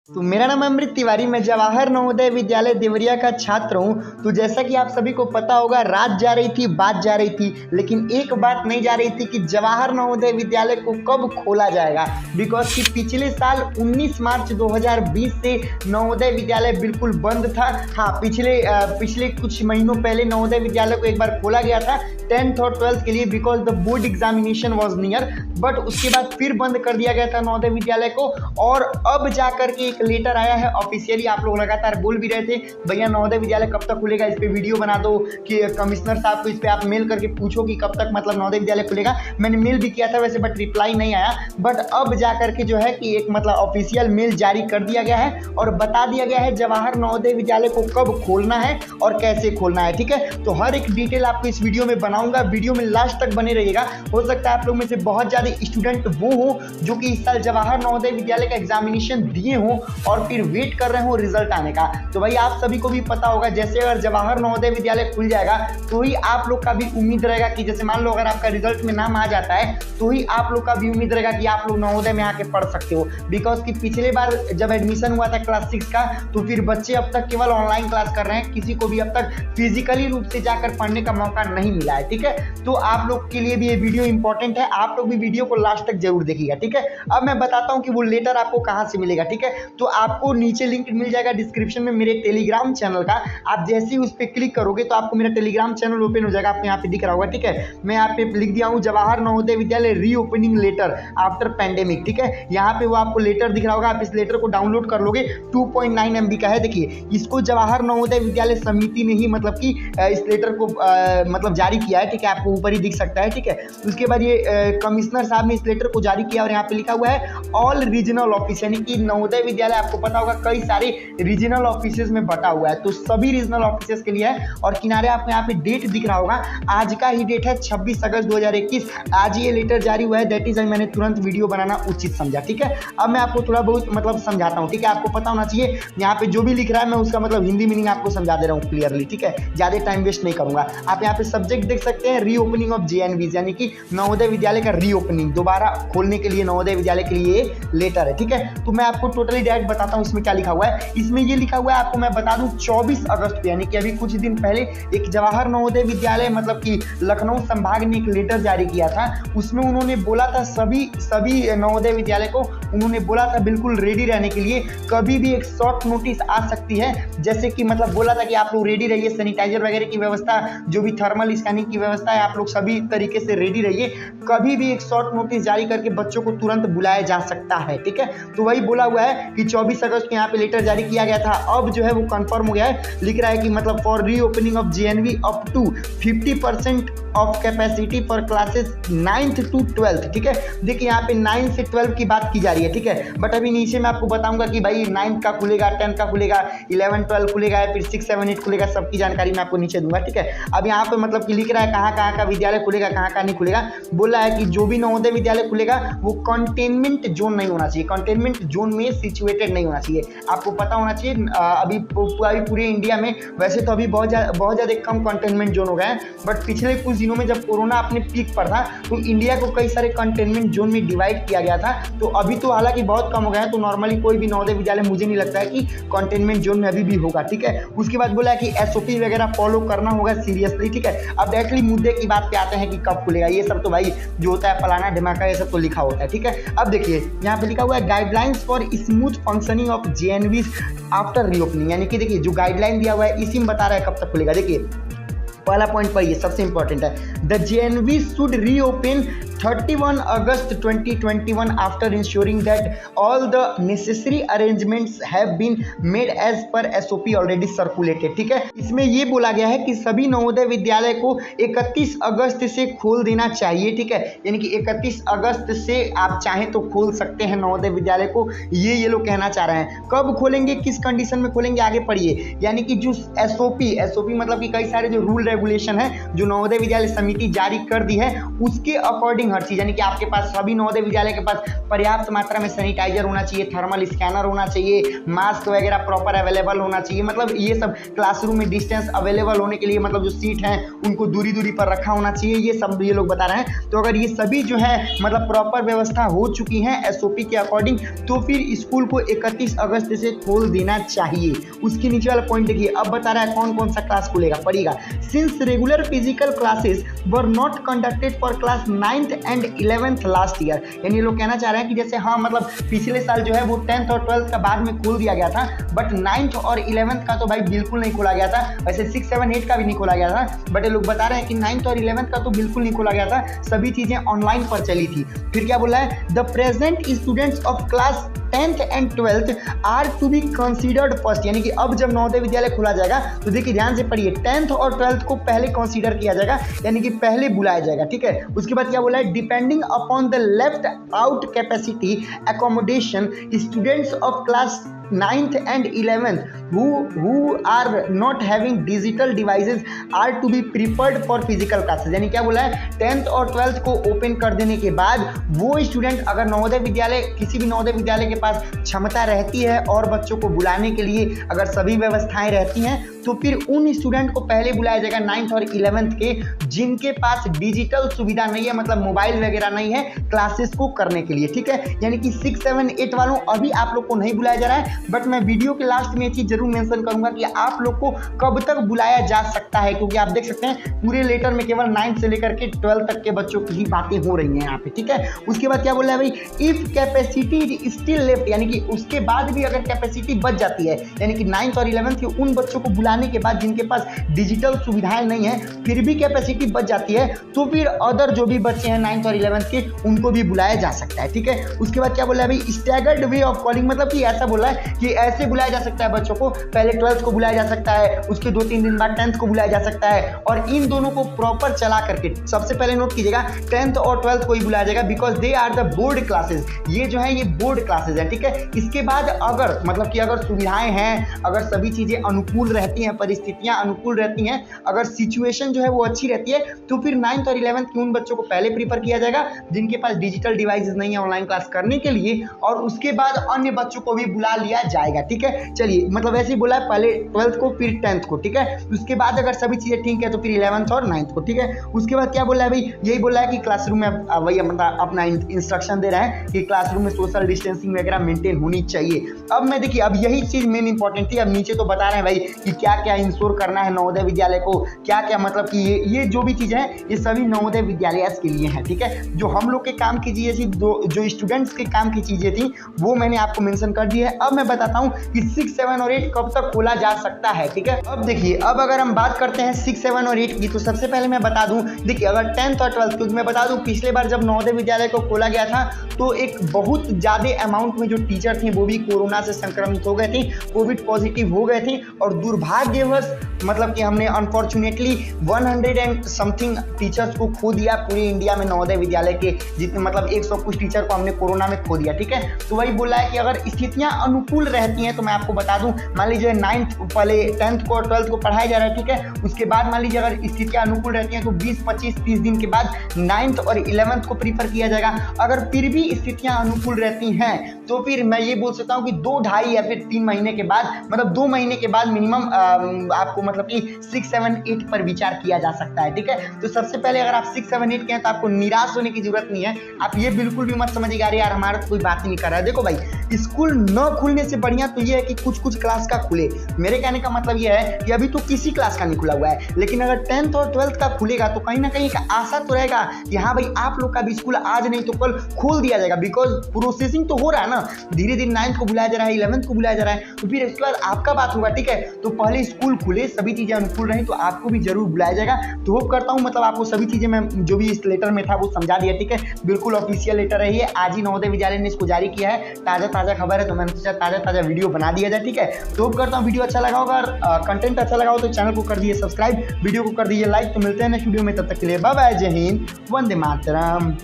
तो मेरा नाम अमृत तिवारी, मैं जवाहर नवोदय विद्यालय देवरिया का छात्र हूँ। तो जैसा कि आप सभी को पता होगा, रात जा रही थी, बात जा रही थी, लेकिन एक बात नहीं जा रही थी कि जवाहर नवोदय विद्यालय को कब खोला जाएगा। बिकॉज कि पिछले साल 19 मार्च 2020 से नवोदय विद्यालय बिल्कुल बंद था। हाँ, पिछले कुछ महीनों पहले नवोदय विद्यालय को एक बार खोला गया था 10th और 12th के लिए, because the board examination was near. But उसके बाद फिर बंद कर दिया गया था नवोदय विद्यालय को। और अब जाकर के एक लेटर आया है ऑफिशियली। आप लोग लगातार बोल भी रहे थे भैया नवोदय विद्यालय कब तक खुलेगा, इस पे वीडियो बना दो, कि कमिश्नर साहब को इस पे आप मेल करके पूछो कि कब तक मतलब नवोदय विद्यालय खुलेगा। मैंने मेल भी किया था वैसे, बट रिप्लाई नहीं आया। बट अब जाकर के जो है कि एक मतलब ऑफिशियल मेल जारी कर दिया गया है और बता दिया गया है जवाहर नवोदय विद्यालय को कब खोलना है और कैसे खोलना है। ठीक है, तो हर एक डिटेल आपको इस वीडियो में बनाऊंगा। वीडियो में लास्ट तक बने रहिएगा। हो सकता है आप लोग में से बहुत ज्यादा स्टूडेंट वो हो जो कि इस साल जवाहर नवोदय विद्यालय का एग्जामिनेशन दिए हों और फिर वेट कर रहे हो रिजल्ट आने का। तो भाई आप सभी को भी पता होगा, जैसे अगर जवाहर नवोदय विद्यालय खुल जाएगा तो ही आप लोग का भी उम्मीद रहेगा कि जैसे मान लो अगर आपका रिजल्ट में नाम आ जाता है तो ही आप लोग का भी उम्मीद रहेगा कि आप लोग नवोदय में आके पढ़ सकते हो। बिकॉज कि पिछले बार जब एडमिशन हुआ था क्लास 6 का, तो फिर बच्चे अब तक केवल ऑनलाइन क्लास कर रहे हैं, किसी को भी अब तक फिजिकली रूप से जाकर पढ़ने का मौका नहीं मिला है। ठीक है, तो आप लोग के लिए भी ये वीडियो इंपॉर्टेंट है, आप लोग भी वीडियो को लास्ट तक जरूर देखिएगा। ठीक है, अब मैं बताता हूँ कि वो लेटर आपको कहाँ से मिलेगा। ठीक है, तो आपको नीचे लिंक मिल जाएगा डिस्क्रिप्शन में मेरे टेलीग्राम चैनल का। आप जैसे ही उस पर क्लिक करोगे तो आपको मेरा टेलीग्राम चैनल ओपन हो जाएगा, आपको यहाँ पे दिख रहा होगा। ठीक है, मैं यहाँ पे लिख दिया हूँ Jawahar Navodaya Vidyalaya reopening letter after pandemic. ठीक है, यहाँ पे वो आपको लेटर दिख रहा होगा, आप इस लेटर को डाउनलोड कर लोगे। 2.9 MB का है। देखिए, इसको जवाहर नवोदय विद्यालय समिति ने ही मतलब कि इस लेटर को मतलब जारी किया है। ठीक है, आपको ऊपर ही दिख सकता है। ठीक है, उसके बाद ये कमिश्नर साहब ने इस लेटर को जारी किया और यहाँ पे लिखा हुआ है ऑल रीजनल ऑफिस, यानी कि नवोदय विद्यालय आपको पता होगा कई सारे रीजनल ऑफिसेज में बटा हुआ है, तो सभी रीजनल ऑफिसेज के लिए है। और किनारे आपको यहाँ पे डेट दिख रहा होगा, आज का ही डेट है 26 अगस्त 2021। आज ये लेटर जारी हुआ है, दैट इज मैंने तुरंत वीडियो बनाना उचित समझा। ठीक है, अब मैं आपको थोड़ा बहुत मतलब समझाता हूँ। ठीक है, आपको पता होना चाहिए यहाँ पे जो भी लिख रहा है मैं उसका मतलब हिंदी मीनिंग आपको समझा दे रहा हूँ क्लियरली। ठीक है, ज्यादा टाइम वेस्ट नहीं करूंगा। आप यहाँ पे सब्जेक्ट देख सकते हैं, रीओपनिंग ऑफ JNVs, यानी कि नवोदय विद्यालय का रीओपनिंग, दोबारा खोलने के लिए नवोदय विद्यालय के लिए लेटर है। ठीक है, तो मैं आपको टोटली डायरेक्ट बताता हूँ इसमें क्या लिखा हुआ है। इसमें ये लिखा हुआ है, आपको मैं बता दूं 24 अगस्त यानी कि अभी कुछ दिन पहले एक जवाहर नवोदय विद्यालय मतलब कि लखनऊ संभाग ने एक लेटर जारी किया था। उसमें उन्होंने बोला था सभी नवोदय विद्यालय को उन्होंने बोला था बिल्कुल रेडी रहने के लिए, कभी भी एक शॉर्ट नोटिस आ सकती है। जैसे कि मतलब बोला था कि आप लोग रेडी रहिए, सैनिटाइजर वगैरह की व्यवस्था, जो भी थर्मल स्कैनिंग की व्यवस्था है, आप लोग सभी तरीके से रेडी रहिए। कभी भी एक शॉर्ट नोटिस जारी करके बच्चों को तुरंत बुलाया जा सकता है। ठीक है, तो वही बोला हुआ है कि 24 अगस्त को यहाँ पे लेटर जारी किया गया था। अब जो है वो कंफर्म हो गया है, लिख रहा है कि मतलब for reopening of JNV up to 50% of capacity for classes 9th to 12th। ठीक है, देखिए यहाँ पे 9 से 12 की बात की जा रही है। ठीक है, बट अभी नीचे मैं आपको बताऊंगा कि भाई 9th का खुलेगा, 10th का खुलेगा, 11, 12 खुलेगा, फिर 6, 7, 8 खुलेगा, सबकी जानकारी मैं आपको नीचे दूंगा। ठीक है, अब यहाँ पे मतलब कि लिख रहा है कहाँ का विद्यालय खुलेगा, कहाँ नहीं खुलेगा। बोल रहा है कि जो भी नवोदय विद्यालय खुलेगा वो कंटेनमेंट जोन नहीं होना चाहिए, कंटेनमेंट जोन में सिचुएटेड नहीं होना चाहिए। आपको पता होना चाहिए अभी पूरे इंडिया में वैसे तो अभी बहुत ज़्यादा कम कंटेनमेंट जोन हो गए हैं, बट पिछले कुछ दिनों में जब कोरोना अपने पीक पर था तो इंडिया को कई सारे कंटेनमेंट जोन में डिवाइड किया गया था। तो अभी तो हालांकि बहुत कम हो गया है, तो नॉर्मली कोई भी नवोदय विद्यालय मुझे नहीं लगता है कि कंटेनमेंट जोन में अभी भी होगा। ठीक है, उसके बाद बोला है कि SOP वगैरह फॉलो करना होगा सीरियसली। ठीक है, अब डायरेक्टली मुद्दे की बात पे आते हैं कि कब खुलेगा। ये सब तो भाई जो होता है फलाना ढिमाका, ये सब तो लिखा होता है। ठीक है, अब देखिए यहाँ पे लिखा हुआ है guidelines for smooth functioning of JNVs after reopening, यानी कि देखिए जो गाइडलाइन दिया हुआ है इसी में बता रहा है कब तक खुलेगा। देखिए पहला पॉइंट पर ये सबसे इंपॉर्टेंट है, the JNV should reopen 31 August 2021 after ensuring that all the necessary arrangements have been made as per SOP already circulated. ठीक है, इसमें ये बोला गया है कि सभी नवोदय विद्यालय को 31 अगस्त से खोल देना चाहिए। ठीक है, यानी कि 31 अगस्त से आप चाहें तो खोल सकते हैं नवोदय विद्यालय को, ये लोग कहना चाह रहे हैं। कब खोलेंगे, किस कंडीशन में खोलेंगे, आगे पढ़िए। यानी कि जो SOP मतलब कि कई सारे जो रूल रेगुलेशन है जो नवोदय विद्यालय समिति जारी कर दी है, उसके अकॉर्डिंग अकॉर्डिंग हर चीज़, यानी कि आपके पास सभी नवोदय विद्यालय के पास पर्याप्त मात्रा में सैनिटाइजर होना चाहिए, थर्मल स्कैनर होना चाहिए, मास्क वगैरह प्रॉपर अवेलेबल होना चाहिए, मतलब ये सब क्लासरूम में डिस्टेंस अवेलेबल होने के लिए मतलब जो सीट हैं उनको दूरी दूरी पर रखा होना चाहिए, ये सब ये लोग बता रहे हैं। तो अगर ये सभी जो है मतलब प्रॉपर व्यवस्था हो चुकी है एसओपी के अकॉर्डिंग, तो फिर स्कूल को 31 अगस्त से खोल देना चाहिए। उसके नीचे वाला पॉइंट देखिए, अब बता रहा है कौन कौन सा क्लास खुलेगा, पढ़िएगा। Since regular physical classes were not conducted for class 9th and 11th last year, यानी ये लोग कहना चाह रहे हैं कि जैसे हाँ मतलब पिछले साल जो है वो 10th और 12th का बाद में खोल दिया गया था, बट 9th और 11th का तो भाई बिल्कुल नहीं खोला गया था। वैसे 6, 7, 8 का भी नहीं खोला गया था, बट ये लोग बता रहे हैं कि 9th और 11th का तो बिल्कुल नहीं खोला गया था, सभी चीज़ें ऑनलाइन पर चली थी। फिर क्या बोला है, the present students of class 10th and 12th are to be considered first, यानी कि अब जब नवोदय विद्यालय खुला जाएगा तो देखिए ध्यान से पढ़िए, 10th और 12th को पहले कंसीडर किया जाएगा, यानी कि पहले बुलाया जाएगा, ठीक है। उसके बाद क्या बोला है, depending upon the left out capacity accommodation students of class 9th and 11th who are not having digital devices are to be preferred for physical classes, यानी क्या बोला है, 10th और 12th को ओपन कर देने के बाद वो स्टूडेंट अगर नवोदय विद्यालय किसी भी नवोदय विद्यालय के पास क्षमता रहती है और बच्चों को बुलाने के लिए अगर सभी व्यवस्थाएं रहती हैं, तो फिर उन स्टूडेंट को पहले बुलाया जाएगा 9th और 11th के जिनके पास डिजिटल सुविधा नहीं है, मतलब मोबाइल वगैरह नहीं है क्लासेस को करने के लिए, ठीक है। यानी कि 6, 7, 8 वालों अभी आप लोग को नहीं बुलाया जा रहा है, बट मैं वीडियो के लास्ट में ये चीज़ जरूर मेंशन करूंगा कि आप लोग को कब तक बुलाया जा सकता है, क्योंकि आप देख सकते हैं पूरे लेटर में केवल 9th से लेकर के 12th तक के बच्चों की ही बातें हो रही हैं यहाँ पे, ठीक है। उसके बाद क्या बोल रहा है भाई, इफ कैपेसिटी स्टिल लेफ्ट, यानी कि उसके बाद भी अगर कैपेसिटी बच जाती है, यानी कि 9th और 11th के उन बच्चों को बुलाने के बाद जिनके पास डिजिटल सुविधाएं नहीं है, फिर भी कैपेसिटी बच जाती है, तो फिर अदर जो भी बच्चे हैं 9th और 11th के उनको भी बुलाया जा सकता है, ठीक है। उसके बाद क्या बोला है भाई, स्टैगर्ड वे ऑफ कॉलिंग, मतलब कि ऐसा बोला है कि ऐसे बुलाया जा सकता है बच्चों को, पहले 12th को बुलाया जा सकता है, उसके 2-3 दिन बाद 10th को बुलाया जा सकता है, और इन दोनों को प्रॉपर चला करके सबसे पहले नोट कीजिएगा 10th और 12th को ही बुलाया जाएगा, because they are the board classes, ये जो है ये बोर्ड क्लासेस है, ठीक है। इसके बाद अगर मतलब कि अगर सुविधाएं हैं, अगर सभी चीजें अनुकूल रहती हैं, परिस्थितियां अनुकूल रहती हैं, अगर सिचुएशन जो है वो अच्छी रहती है, तो फिर 9th और 11th के उन बच्चों को पहले प्रीफर किया जाएगा जिनके पास डिजिटल डिवाइसेस नहीं है ऑनलाइन क्लास करने के लिए, और उसके बाद अन्य बच्चों को भी बुला लिया जाएगा, ठीक है। चलिए मतलब ऐसे ही बोला है, पहले 12th को फिर 10th को, ठीक है। उसके बाद अगर सभी चीजें ठीक है तो फिर 11th और 9th को, ठीक है। उसके बाद क्या बोला है भाई, यही बोला है कि क्लासरूम में वही मतलब अपना इंस्ट्रक्शन दे रहा है कि क्लासरूम में सोशल डिस्टेंसिंग वगैरह मेंटेन होनी चाहिए। अब मैं देखिए, अब यही चीज मेन इंपॉर्टेंट थी, अब नीचे तो बता रहे हैं भाई कि क्या क्या इंश्योर करना है नवोदय विद्यालय को, क्या क्या मतलब कि ये जो भी चीजें हैं ये सभी नवोदय विद्यालय के लिए हैं, ठीक है। जो हम लोग के काम की चीजें थी, जो स्टूडेंट्स के काम की चीजें थी वो मैंने आपको मेंशन कर दी है। अब मैं बताता हूँ कि 6, 7 और 8 कब तक खोला जा सकता है, ठीक है। अब देखिए, अब अगर हम बात करते हैं 6, 7 और 8 की, तो सबसे पहले मैं बता दूं, देखिए अगर 10th और 12th, क्योंकि मैं बता दूं पिछले बार जब नवोदय विद्यालय को खोला गया था तो एक बहुत ज़्यादा अमाउंट में जो टीचर थे वो भी कोरोना से संक्रमित हो गए थे, कोविड पॉजिटिव हो गए थे, और दुर्भाग्यवश मतलब कि हमने अनफॉर्चुनेटली 100 एंड समथिंग टीचर्स को खो दिया पूरे इंडिया में, नवोदय विद्यालय के जितने मतलब 100 कुछ टीचर को हमने कोरोना में खो दिया, ठीक है। तो वही बोला है कि अगर स्थितियां अनुकूल रहती हैं तो मैं आपको बता दूं, मान लीजिए 9th पहले 10th को और 12th को पढ़ाया जा रहा है, ठीक है। उसके बाद मान लीजिए अगर स्थितियां अनुकूल रहती हैं तो 20, 25, 30 दिन के बाद 9th और 11th को प्रीफर किया जाएगा। अगर फिर भी स्थितियां अनुकूल रहती हैं तो फिर मैं ये बोल सकता हूँ कि 2, 2.5 या फिर 3 महीने के बाद, मतलब 2 महीने के बाद मिनिमम आपको मतलब कि 6, 7, 8 पर विचार किया जा सकता है, ठीक है। तो सबसे पहले अगर आप 6, 7, 8 के हैं तो आपको निराश होने की जरूरत नहीं है, आप ये बिल्कुल भी मत समझिएगा अरे यार हमारा तो कोई बात ही नहीं कर रहा है। देखो भाई, स्कूल न खुलने से बढ़िया तो ये है कि कुछ क्लास का खुले। मेरे कहने का मतलब ये है कि अभी तो किसी क्लास का नहीं खुला हुआ है, लेकिन अगर 10th और 12th का खुलेगा तो कहीं ना कहीं का आशा तो रहेगा कि हाँ भाई आप लोग का भी स्कूल आज नहीं तो कल खोल दिया जाएगा, बिकॉज प्रोसेसिंग तो हो रहा है ना, धीरे धीरे 9th को बुलाया जा रहा है, 11th को बुलाया जा रहा है, तो फिर इसके बाद आपका बात होगा, ठीक है। तो पहले स्कूल खुले, सभी चीजें अनुकूल रही तो आपको भी जरूर बुलाया जाएगा। तो होप करता हूँ मतलब आपको सभी चीजें मैं जो भी इस लेटर में था वो समझा दिया, ठीक है। बिल्कुल ऑफिशियल लेटर है ये, आज ही नवोदय विद्यालय ने इसको जारी किया है, ताजा खबर है, तो मैंने सोचा ताजा वीडियो बना दिया जाए, ठीक है। तो होप करता हूँ वीडियो अच्छा लगा होगा, कंटेंट अच्छा लगा हो तो चैनल को कर दीजिए सब्सक्राइब, वीडियो को कर दीजिए लाइक। तो मिलते हैं नेक्स्ट वीडियो में, तब तक के लिए बाय बाय, जय हिंद, वंदे मातरम।